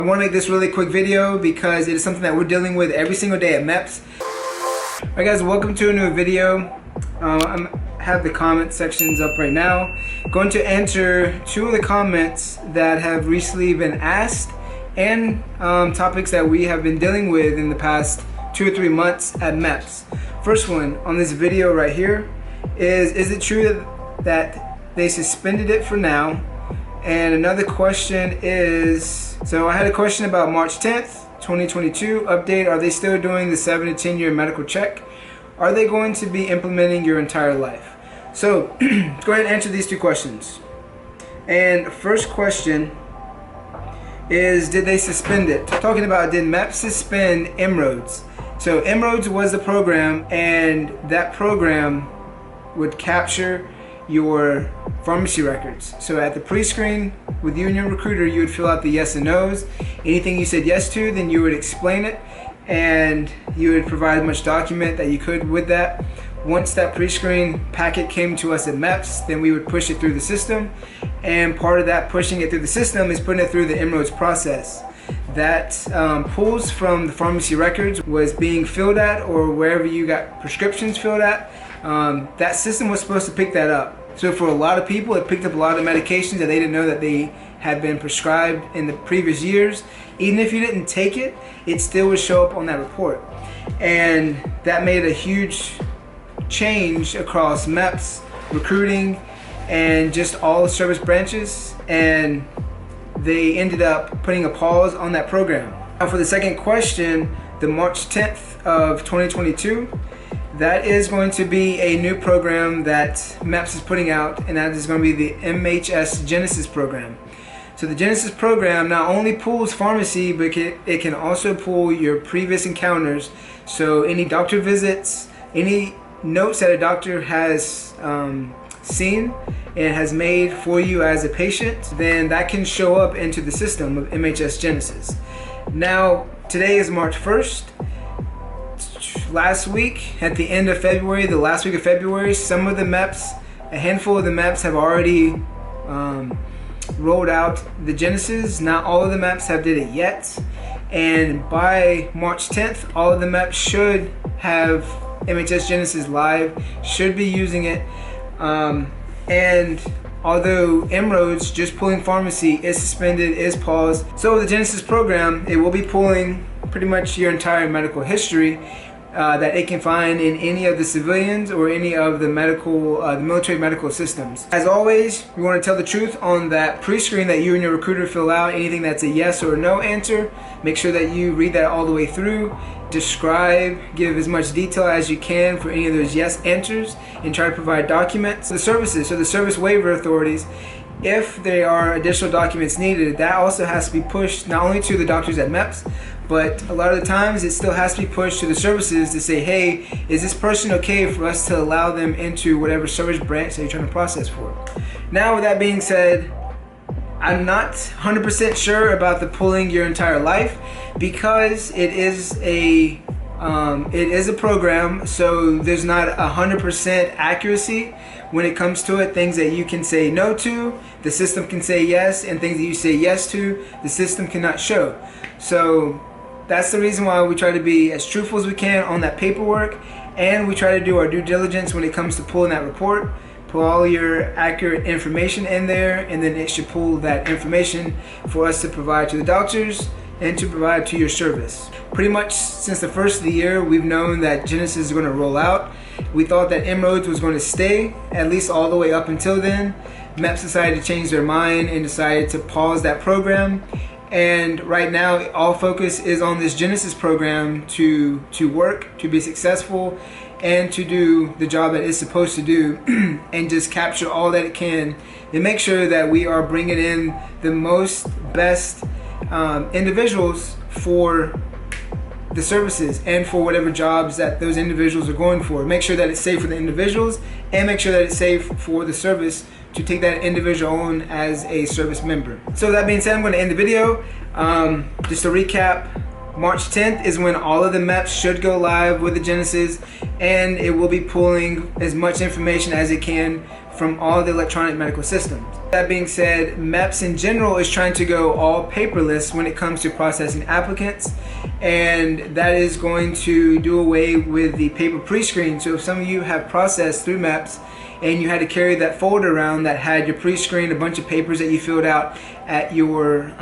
I want to make this really quick video because it is something that we're dealing with every single day at MEPS. Alright guys, welcome to a new video. I have the comment sections up right now. Going to answer two of the comments that have recently been asked and topics that we have been dealing with in the past 2 or 3 months at MEPS. First one on this video right here is it true that they suspended it for now? And another question is, so I had a question about March 10th, 2022 update. Are they still doing the 7 to 10 year medical check? Are they going to be implementing your entire life? So let's go ahead and answer these two questions. And first question is, did they suspend it? Talking about, did MEPS suspend Inroads? So Inroads was the program, and that program would capture your pharmacy records. So at the pre-screen with you and your recruiter, you would fill out the yes and no's. Anything you said yes to, then you would explain it, and you would provide as much document that you could with that. Once that pre-screen packet came to us at MEPS, then we would push it through the system, and part of that pushing it through the system is putting it through the Inroads process. That pulls from the pharmacy records was being filled at, or wherever you got prescriptions filled at, that system was supposed to pick that up. So for a lot of people, it picked up a lot of medications that they didn't know that they had been prescribed in the previous years. Even if you didn't take it, it still would show up on that report. And that made a huge change across MEPS, recruiting, and just all the service branches. And they ended up putting a pause on that program. Now for the second question, the March 10th of 2022, that is going to be a new program that MEPS is putting out, and that is going to be the MHS Genesis program. So the Genesis program not only pulls pharmacy, but it can also pull your previous encounters. So any doctor visits, any notes that a doctor has seen and has made for you as a patient, then that can show up into the system of MHS Genesis. Now, today is March 1st. Last week, at the end of February, the last week of February, some of the MEPS, a handful of the MEPS have already rolled out the Genesis. Not all of the MEPS have did it yet. And by March 10th, all of the MEPS should have MHS Genesis live, should be using it. And although Inroads, just pulling pharmacy, is suspended, is paused, so the Genesis program, it will be pulling pretty much your entire medical history that it can find in any of the civilians or any of the medical, the military medical systems. As always, we want to tell the truth on that pre-screen that you and your recruiter fill out. Anything that's a yes or a no answer, make sure that you read that all the way through, describe, give as much detail as you can for any of those yes answers, and try to provide documents. The services, so the service waiver authorities, if there are additional documents needed, that also has to be pushed not only to the doctors at MEPS, but a lot of the times it still has to be pushed to the services to say, hey, is this person okay for us to allow them into whatever service branch that you're trying to process for? Now, with that being said, I'm not 100% sure about the pulling your entire life, because it is a program, so there's not 100% accuracy when it comes to it. Things that you can say no to, the system can say yes, and things that you say yes to, the system cannot show. So that's the reason why we try to be as truthful as we can on that paperwork, and we try to do our due diligence when it comes to pulling that report. Put all your accurate information in there, and then it should pull that information for us to provide to the doctors and to provide to your service. Pretty much since the first of the year, we've known that Genesis is going to roll out. We thought that Inroads was going to stay at least all the way up until then. MEPS decided to change their mind and decided to pause that program. And right now, all focus is on this Genesis program to work, to be successful, and to do the job that it's supposed to do, and just capture all that it can, and make sure that we are bringing in the best individuals for the services and for whatever jobs that those individuals are going for. Make sure that it's safe for the individuals, and make sure that it's safe for the service to take that individual on as a service member. So that being said, I'm going to end the video. Just to recap, March 10th is when all of the MEPS should go live with the Genesis, and it will be pulling as much information as it can from all the electronic medical systems. That being said, MEPS in general is trying to go all paperless when it comes to processing applicants, and that is going to do away with the paper pre-screen. So if some of you have processed through MEPS and you had to carry that folder around that had your pre-screen, a bunch of papers that you filled out at your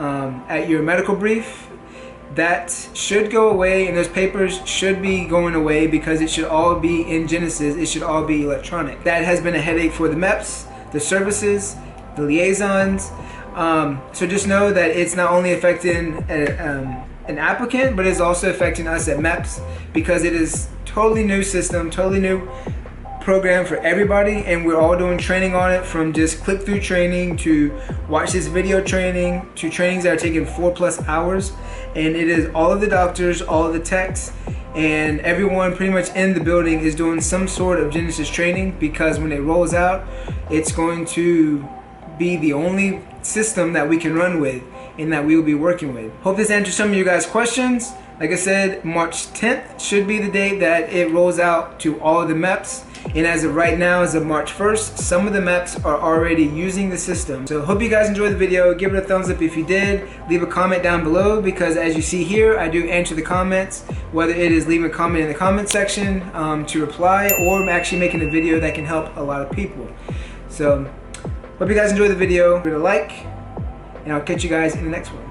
medical brief, that should go away, and those papers should be going away because it should all be in Genesis. It should all be electronic. That has been a headache for the MEPS, the services, the liaisons. So just know that it's not only affecting an applicant, but it's also affecting us at MEPS because it is totally new system, totally new program for everybody, and we're all doing training on it, from just click-through training to watch this video training to trainings that are taking 4+ hours. And it is all of the doctors, all of the techs, and everyone pretty much in the building is doing some sort of Genesis training, because when it rolls out, it's going to be the only system that we can run with and that we will be working with. Hope this answers some of you guys' questions. Like I said, March 10th should be the date that it rolls out to all of the MEPS. And as of right now, as of March 1st, some of the MEPS are already using the system. So hope you guys enjoyed the video. Give it a thumbs up if you did. Leave a comment down below, because as you see here, I do answer the comments, whether it is leaving a comment in the comment section to reply, or actually making a video that can help a lot of people. So hope you guys enjoyed the video. Give it a like, and I'll catch you guys in the next one.